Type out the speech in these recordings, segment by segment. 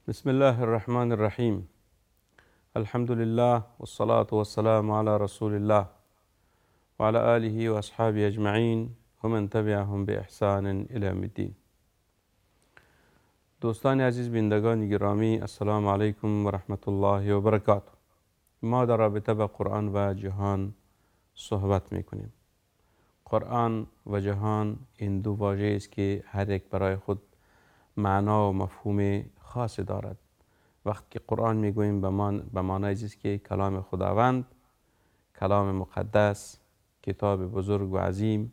بسم الله الرحمن الرحیم. الحمد لله والصلاة والسلام على رسول الله و علی آله و اصحابه اجمعین و من تبعهم بإحسان إلی یوم الدین. دوستان عزیز، بینندگان گرامی، السلام علیکم و رحمت الله و برکاته. ما در رابطه با قرآن و جهان صحبت میکنیم. قرآن و جهان این دو واژه است که هر یک برای خود معنا و مفهوم خاصی دارد. وقتی که قرآن میگوییم به معنای است که کلام خداوند، کلام مقدس، کتاب بزرگ و عظیم،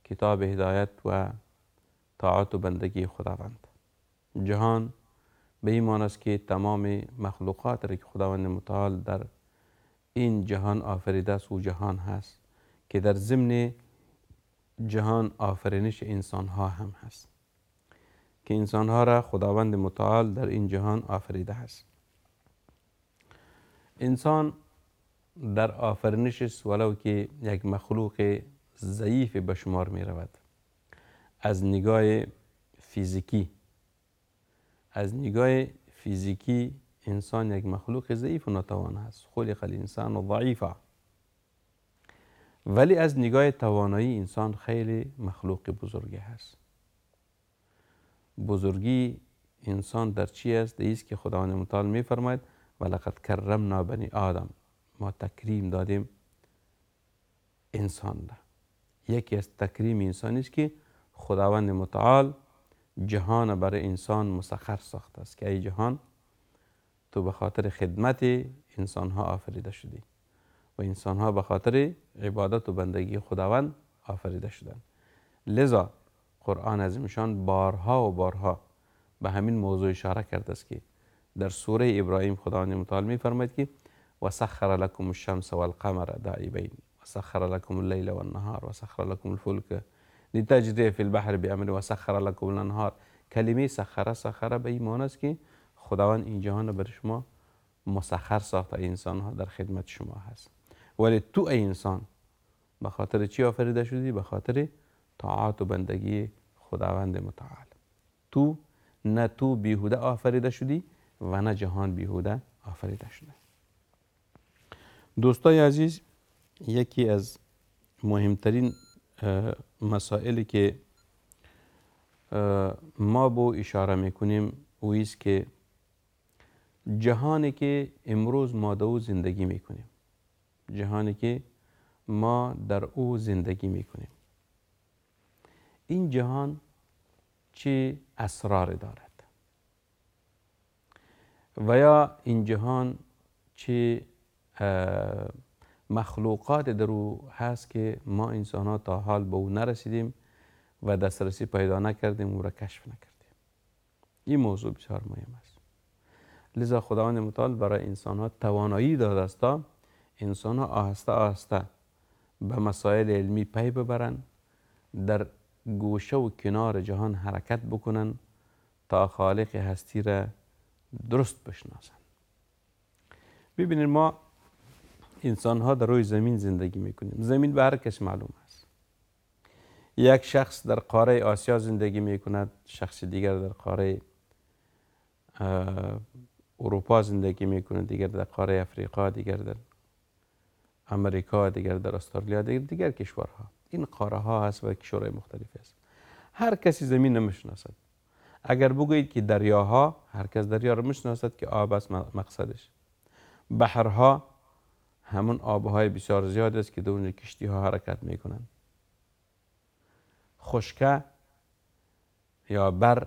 کتاب هدایت و طاعت و بندگی خداوند. جهان به این معنی است که تمام مخلوقات را که خداوند متعال در این جهان آفریده است او جهان هست که در ضمن جهان آفرینش انسان ها هم هست که انسان ها را خداوند متعال در این جهان آفریده است. انسان در آفرینش است ولو که یک مخلوق ضعیف به شمار می رود. از نگاه فیزیکی انسان یک مخلوق ضعیف و ناتوان است. خلق الانسان ضعیفا. ولی از نگاه توانایی انسان خیلی مخلوق بزرگی هست. بزرگی انسان در چی است؟ در است که خداوند متعال می فرماید ولقد کرمنا بنی آدم، ما تکریم دادیم انسان را. یکی از تکریم انسانی است که خداوند متعال جهان برای انسان مسخر ساخته است که ای جهان تو به خاطر خدمت انسان ها آفریده شدی و انسان ها به خاطر عبادت و بندگی خداوند آفریده شدند. لذا قرآن عظیمشان بارها و بارها به همین موضوع اشاره کرده است که در سوره ابراهیم خداوند متعال می فرماید که وسخر لكم الشمس والقمر دائبین وسخر لكم الليل والنهار وسخر لكم الفلك لتجری فی البحر بامره وسخر لكم الانهار. کلمه سخره به این معنی است که خداوند این جهان برای شما مسخر ساخته، انسان ها در خدمت شما هست. ولی تو ای انسان به خاطر چی آفریده شدی؟ به خاطر طاعت و بندگی خداوند متعال. نه تو بیهوده آفریده شدی و نه جهان بیهوده آفریده شده. دوستای عزیز، یکی از مهمترین مسائلی که ما با اشاره میکنیم او است که جهانی که امروز ما در او زندگی میکنیم، جهانی که ما در او زندگی میکنیم، این جهان چه اسرار دارد و یا این جهان چه مخلوقات در او هست که ما انسان ها تا حال به او نرسیدیم و دسترسی پیدا نکردیم، او را کشف نکردیم. این موضوع بسیار مهم است. لذا خداوند متعال برای انسان ها توانایی داده است تا انسان ها آهسته آهسته به مسائل علمی پی ببرند، در گوشه و کنار جهان حرکت بکنند تا خالق هستی را درست بشناسند. ببینید، ما انسان ها در روی زمین زندگی میکنیم. زمین به هر کس معلوم است. یک شخص در قاره آسیا زندگی میکند، شخص دیگر در قاره اروپا زندگی میکند، دیگر در قاره افریقا، دیگر در امریکا، دیگر در استرالیا، دیگر کشورها. این قاره ها هست و کشورهای مختلف است. هر کسی زمین نمیشناسد. اگر بگویید که دریاها، هر کس دریا را میشناسد که آب است مقصدش. بحرها همون آبهای بسیار زیاد است که در اونجا کشتی ها حرکت میکنند. خشکه یا بر،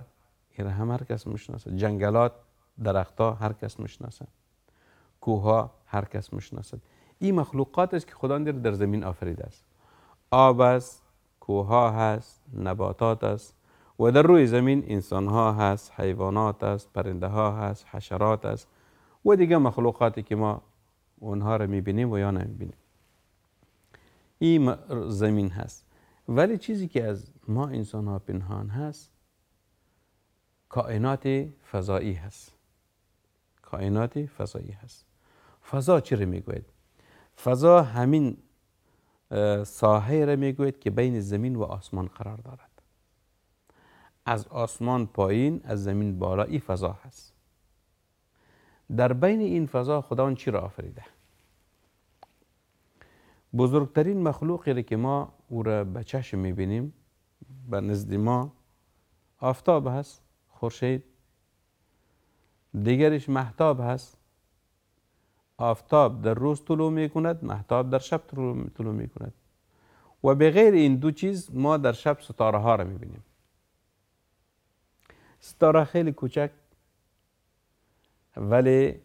این هم هر کس میشناسد. جنگلات، درختها هر کس میشناسد. کوه ها هر کس میشناسد. این مخلوقات است که خدا در زمین آفریده است. آب است، کوه ها هست، نباتات است و در روی زمین انسان ها هست، حیوانات است، پرنده ها هست، حشرات است و دیگه مخلوقاتی که ما اونها را میبینیم و یا نمیبینیم. این زمین هست. ولی چیزی که از ما انسان ها پنهان هست کائنات فضایی هست. کائنات فضایی هست. فضا چی را میگوید؟ فضا همین ساحه را میگوید که بین زمین و آسمان قرار دارد. از آسمان پایین، از زمین بالا، این فضا هست. در بین این فضا خداوند چی را آفریده؟ بزرگترین مخلوقی را که ما او را به چشم میبینیم به نزد ما آفتاب هست، خورشید. دیگرش مهتاب هست. آفتاب در روز طلوع می کند، مهتاب در شب طلوع می کند. و بغیر این دو چیز ما در شب ستاره ها را می بینیم. ستاره خیلی کوچک ولی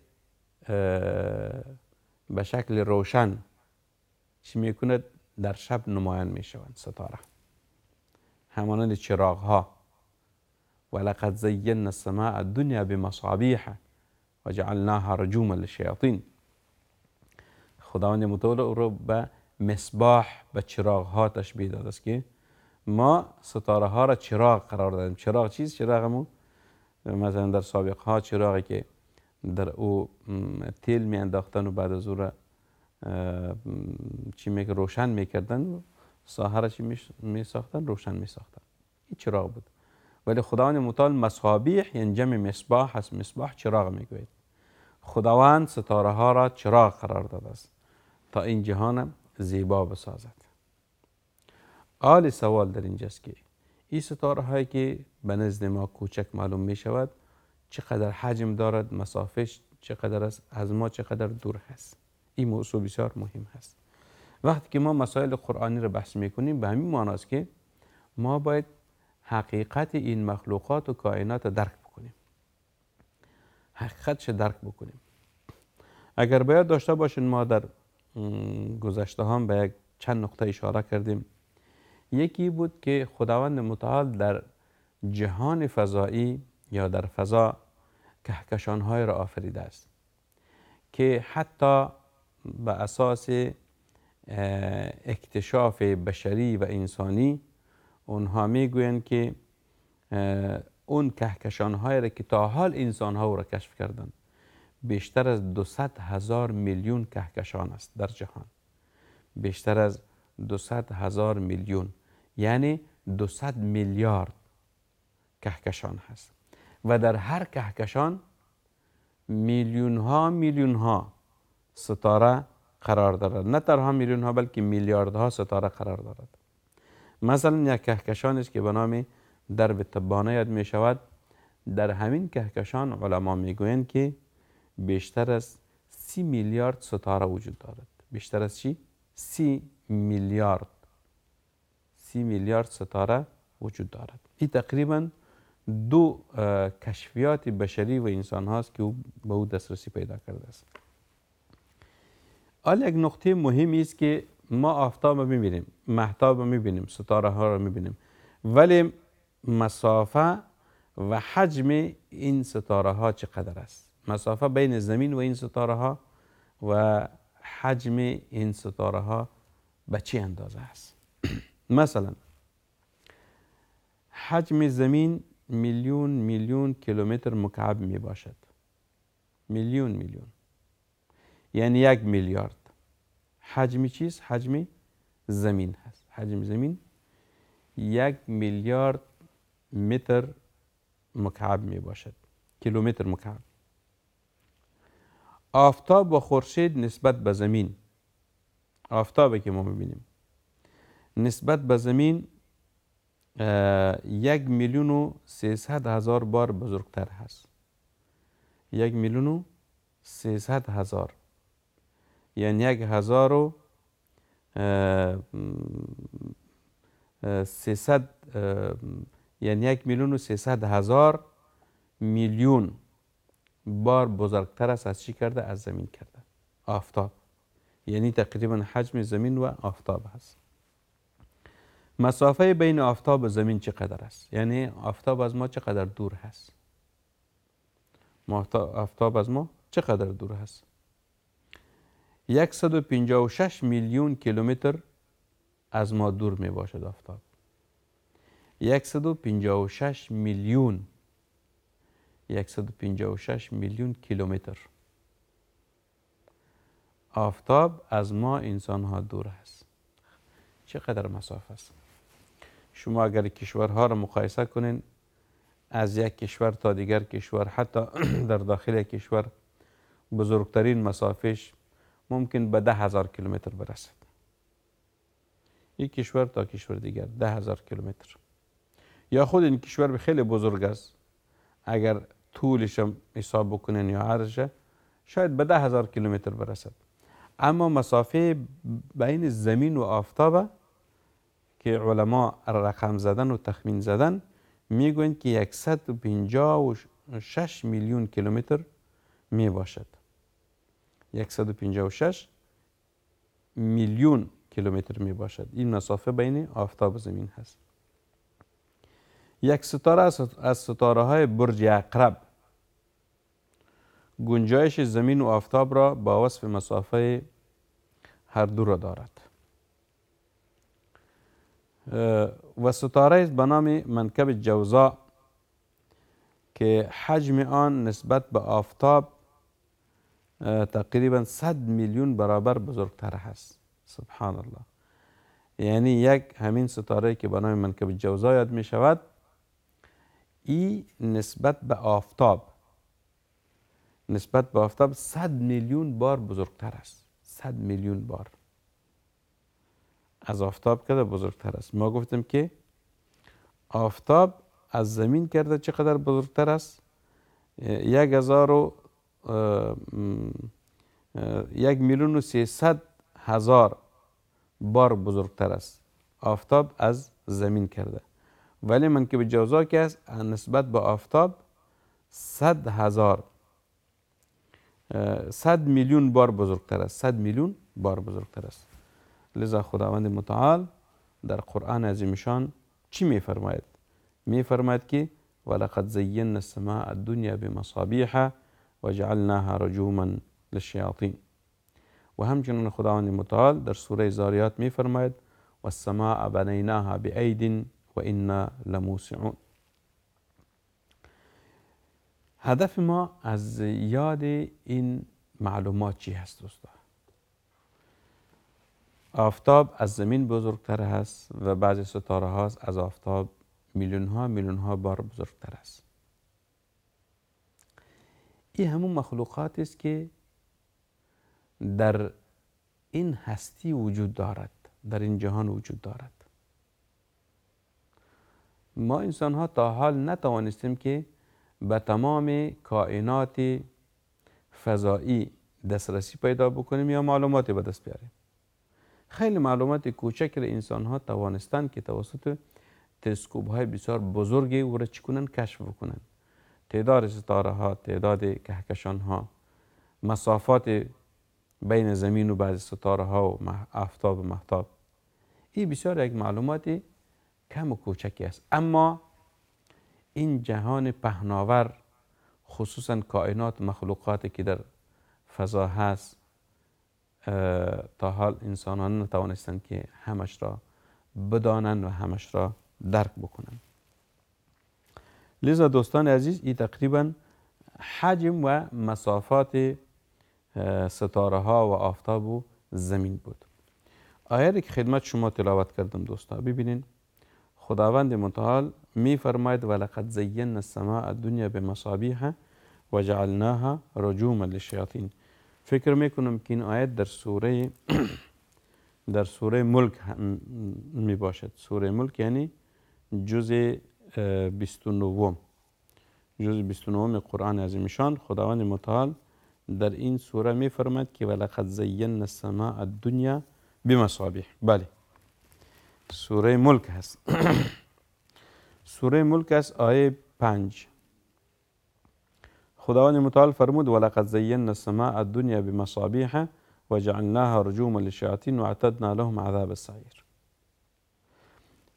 به شکل روشن چی می کند؟ در شب نمایان می شوند ستاره، همانند چراغ ها. ولقد زینا السماء الدنیا بمصابیح و جعلناها رجوما للشیاطین. خداوند متعال او را به مصباح، به چراغ ها تشبیه داده است که ما ستاره ها را چراغ قرار دادیم. چراغ چیست؟ چراغمون مثلا در سابق ها چراغی که در او تیل می انداختن و بعد از او را روشن میکردن، ساحه را چی می ساختن؟ روشن می ساختن. این چراغ بود. ولی خداوند متعال مصابیح یعنی جمع مصباح هست. مصباح چراغ میگوید. خداوند ستاره ها را چراغ قرار داده است تا این جهان زیبا بسازد. حال سوال در اینجاست که این ستاره هایی که به نزد ما کوچک معلوم می شود چقدر حجم دارد، مسافش چقدر است، از ما چقدر دور هست. این موضوع بسیار مهم هست. وقتی که ما مسائل قرآنی را بحث میکنیم به همین معنی است که ما باید حقیقت این مخلوقات و کائنات را درک بکنیم. حقیقتش درک بکنیم. اگر باید داشته باشین، ما در گذشته هم به یک چند نقطه اشاره کردیم. یکی بود که خداوند متعال در جهان فضایی یا در فضا کهکشان‌های را آفریده است که حتی به اساس اکتشاف بشری و انسانی اونها میگویند که اون کهکشان‌های را که تا حال انسان‌ها را کشف کردند بیشتر از 200,000 میلیون کهکشان است در جهان. بیشتر از 200,000 میلیون یعنی 200 میلیارد کهکشان هست و در هر کهکشان میلیون ها ستاره قرار دارد. نه تنها میلیون ها بلکه میلیاردها ستاره قرار دارد. مثلا یک کهکشان است که به نام درب تبانه یاد می شود. در همین کهکشان علما می گویند که بیشتر از 30 میلیارد ستاره وجود دارد. بیشتر از چی؟ 30 میلیارد ستاره وجود دارد. این تقریبا دو کشفیات بشری و انسان هاست که او به او دسترسی پیدا کرده است. حالا یک نقطه مهمی است که ما آفتاب رو میبینیم، مهتاب رو میبینیم، ستاره ها رو میبینیم، ولی مسافه و حجم این ستاره ها چقدر است؟ مسافه بین زمین و این ستاره ها و حجم این ستاره ها به چه اندازه است؟ مثلا حجم زمین میلیون کیلومتر مکعب می باشد. میلیون یعنی 1 میلیارد. حجم چیست؟ حجم زمین هست. حجم زمین 1 میلیارد متر مکعب می باشد، کیلومتر مکعب. آفتاب و خورشید نسبت به زمین، آفتابی که ما میبینیم نسبت به زمین 1,300,000 بار بزرگتر هست. 1,300,000 یعنی 1,300 یعنی 1,300,000 میلیون بار بزرگتر است از چی کرده؟ از زمین کرده. آفتاب یعنی تقریبا حجم زمین و آفتاب هست. مسافه بین آفتاب و زمین چقدر است؟ یعنی آفتاب از ما چقدر دور هست؟ آفتاب از ما چقدر دور هست؟ 156 میلیون کیلومتر از ما دور می باشد آفتاب. 156 میلیون کیلومتر آفتاب از ما انسان ها دور است. چقدر مسافه است؟ شما اگر کشورها را مقایسه کنین، از یک کشور تا دیگر کشور، حتی در داخل کشور بزرگترین مسافش ممکن به 10,000 کیلومتر برسد. یک کشور تا کشور دیگر 10,000 کیلومتر. یا خود این کشور خیلی بزرگ است، اگر طولش هم حساب بکنن یا عرضش شاید به 10,000 کیلومتر برسد. اما مسافه بین زمین و آفتاب که علما رقم زدن و تخمین زدن میگویند که 156 میلیون کیلومتر می باشد. 156 میلیون کیلومتر می باشد. این مسافه بین آفتاب و زمین هست. یک ستاره از ستاره های برج عقرب گنجایش زمین و آفتاب را با وصف مسافه هر دو را دارد. و ستاره است به نام منکب جوزا که حجم آن نسبت به آفتاب تقریبا 100 میلیون برابر بزرگتر است. سبحان الله. یعنی یک همین ستاره که به نام منکب جوزا یاد می شود، این نسبت به آفتاب 100 میلیون بار بزرگتر است. 100 میلیون بار از آفتاب کرده بزرگتر است. ما گفتیم که آفتاب از زمین کرده چقدر بزرگتر است؟ 1,300,000 بار بزرگتر است آفتاب از زمین کرده. ولی منکب جوزا که است نسبت به آفتاب 100 میلیون بار بزرگتر است. 100 میلیون بار بزرگتر است. لذا خداوند متعال در قرآن عظیمشان چی میفرماید؟ میفرماید که ولقد زینا السماء الدنیا بمصابیح و جعلناها رجوما للشیاطین. و همچنین خداوند متعال در سوره زاریات میفرماید والسماء بنیناها بأید و انا لموسعون. هدف ما از یاد این معلومات چی هست دوستا؟ آفتاب از زمین بزرگتر است و بعضی ستاره ها از آفتاب میلیون ها بار بزرگتر است. این همون مخلوقات است که در این هستی وجود دارد، در این جهان وجود دارد. ما انسان ها تا حال نتوانستیم که به تمام کائنات فضایی دسترسی پیدا بکنیم یا معلوماتی به دست بیاریم. خیلی معلومات کوچک انسان ها توانستند که توسط تلسکوپ های بسیار بزرگی او را چکنن کشف بکنن. تعداد ستاره ها، تعداد کهکشان ها، مسافات بین زمین و بعض ستاره ها و آفتاب و مهتاب، این بسیار یک معلومات کم و کوچکی است. اما این جهان پهناور، خصوصا کائنات مخلوقاتی که در فضا هست، تا حال انسانان نتوانستند که همش را بدانند و همش را درک بکنند. لذا دوستان عزیز، این تقریبا حجم و مسافات ستاره ها و آفتاب و زمین بود. آیه که خدمت شما تلاوت کردم دوستا، ببینین خداوند متعال می فرماید ولقد زینا السماء الدنیا بمصابیح و جعلناها رجوما للشیاطین. فکر میکنم که این آیت در سوره ملک می باشد. سوره ملک یعنی جزء 29 قرآن عظیمشان. خداوند متعال در این سوره می فرماید که ولقد زینا السماء الدنیا بمصابیح. بله، سوره ملک هست. سوره ملک است، آیه 5. خداوند متعال فرمود ولقد زینا السماء الدنیا بمصابیح و جعلناها رجوما للشیاطین و اعتدنا لهم عذاب السعیر.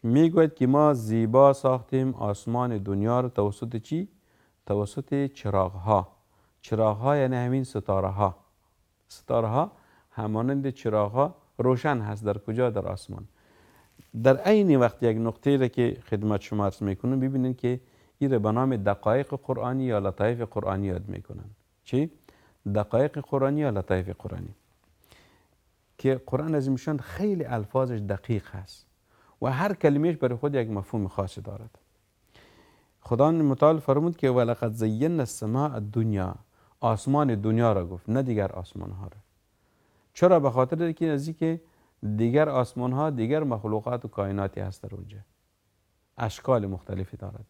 میگوید که ما زیبا ساختیم آسمان دنیا را توسط چی؟ توسط چراغ ها. چراغ ها یعنی همین ستاره ها. ستاره ها همانند چراغ ها روشن هست. در کجا؟ در آسمان. در عین وقت یک نقطه را که خدمت شما عرض میکنم، ببینید که این را به نام دقایق قرآنی یا لطایف قرآنی یاد میکنن. چی؟ دقایق قرآنی یا لطایف قرآنی، که قرآن عظیمشان خیلی الفاظش دقیق هست و هر کلمهش برای خود یک مفهوم خاصی دارد. خداوند متعال فرمود که ولقد زینا السماء الدنیا، آسمان دنیا را گفت، نه دیگر آسمان ها را. چرا؟ به خاطر که نزدیک دیگر آسمان ها دیگر مخلوقات و کائناتی هست در اونجا، اشکال مختلفی دارد.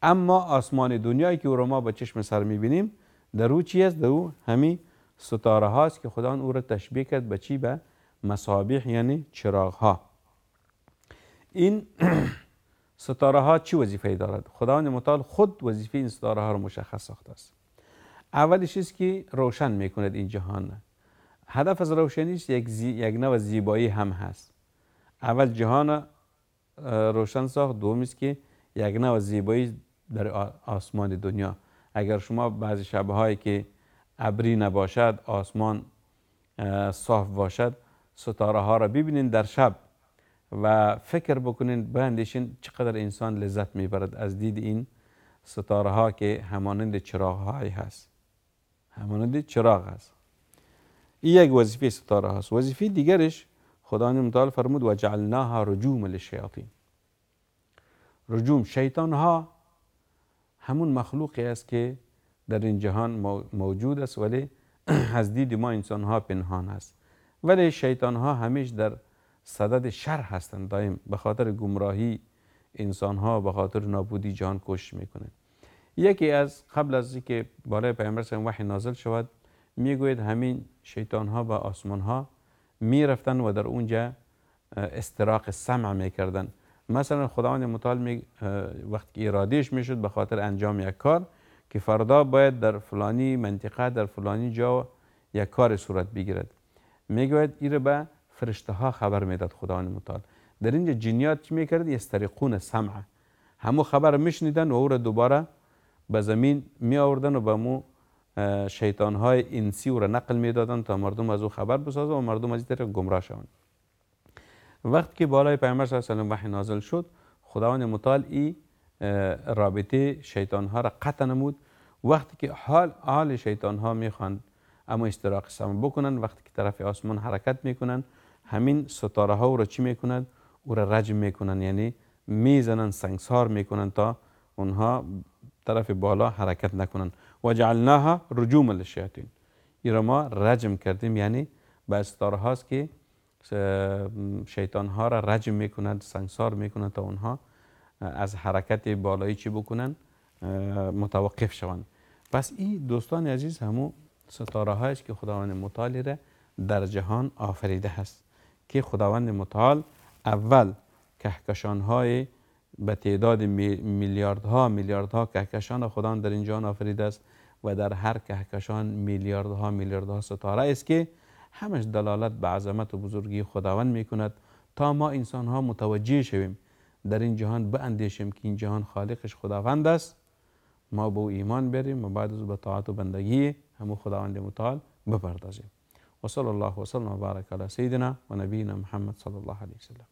اما آسمان دنیایی که او را ما با چشم سر میبینیم، در او چی است؟ در او همین ستاره هاست که خدا او را تشبیه کرد به چی؟ به مصابیح، یعنی چراغ ها. این ستاره ها چی وظیفه دارد؟ خداوند متعال خود وظیفه این ستاره ها را مشخص ساخته است. اولش است که روشن میکند این جهان. هدف از روشنیش یک نوع زیبایی هم هست. اول جهان روشن ساخت، دوم است که یک نوع زیبایی در آسمان دنیا. اگر شما بعضی شب‌هایی که ابری نباشد، آسمان صاف باشد، ستاره ها را ببینید در شب و فکر بکنین، بیندیشین چقدر انسان لذت میبرد از دید این ستاره ها که همانند چراغ هایی هست، همانند چراغ هست. این یک وظیفه ستاره هاست. وظیفه دیگرش خداوند متعال فرمود و جعلناها رجوم للشیاطین. رجوم، شیطان ها همون مخلوقی است که در این جهان موجود است ولی از دید ما انسان ها پنهان است. ولی شیطان ها همیشه در صدد شر هستند، دائم به خاطر گمراهی انسان ها، به خاطر نابودی جهان کوشش میکنند. یکی از قبل از اینکه بالای پیامبر صلی الله علیه و وحی نازل شود، میگوید همین شیطان ها به آسمان ها میرفتن و در اونجا استراق سمع میکردن. مثلا خداوند متعال وقتی ارادهش میشد به خاطر انجام یک کار که فردا باید در فلانی منطقه، در فلانی جا یک کار صورت بگیرد، میگوید این به فرشته ها خبر میداد خداوند متعال. در اینجا جنیات چی میکرد؟ یسترقون سمع، همو خبر میشنیدن و او را دوباره به زمین می آوردن و به مو شیطان های انسی او را نقل میدادن تا مردم از او خبر بسازن و مردم از این طریق گمراه شوند. وقتی که بالای پیامبر صلی الله علیه و وحی نازل شد، خداوند متعال این رابطه شیطان ها را قطع نمود. وقتی که حال شیطان ها میخوان اما استراق سمع بکنن، وقتی که طرف آسمان حرکت میکنن، همین ستاره ها را چی میکنند؟ او را رجم میکنن، یعنی میزنن، سنگسار میکنن تا اونها طرف بالا حرکت نکنن. و جعلناها رجوما للشیاطین، این را ما رجم کردیم، یعنی به ستاره هاست که شیطان ها را رجم میکنند، سنگسار میکنند تا اونها از حرکت بالایی چی بکنن؟ متوقف شوند. پس این دوستان عزیز همون ستاره هایش که خداوند متعال را در جهان آفریده هست، که خداوند متعال اول کهکشان های به تعداد میلیاردها کهکشان خداوند در این جهان آفریده است و در هر کهکشان میلیاردها ستاره است که همش دلالت به عظمت و بزرگی خداوند میکند تا ما انسان ها متوجه شویم، در این جهان باندیشیم که این جهان خالقش خداوند است، ما به او ایمان بریم و بعد از به طاعت و بندگی همو خداوند متعال بپردازیم. و صلی الله وسلم و بارک علی سیدنا و نبینا محمد صلی الله علیه وسلم.